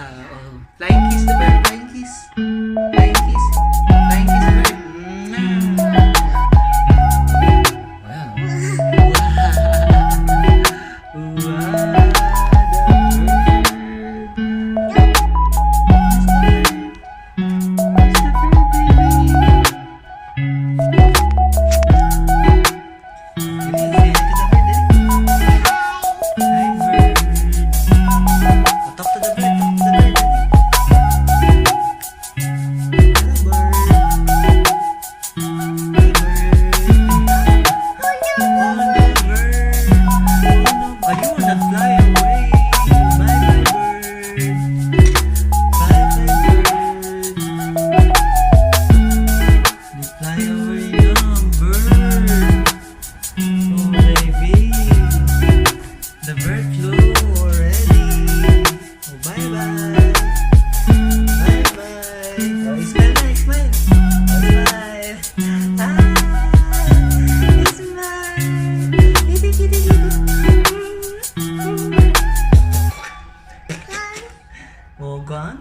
Oh. Flying kiss the bird. Flying kiss. Flying kiss. Flying kiss the bird. Wow. Wow. Wow. The bird flew already. Oh, bye-bye. Bye-bye. Oh, smile na, smile. Oh, smile. Smile. Kitty, kitty, kitty. Oh, gone?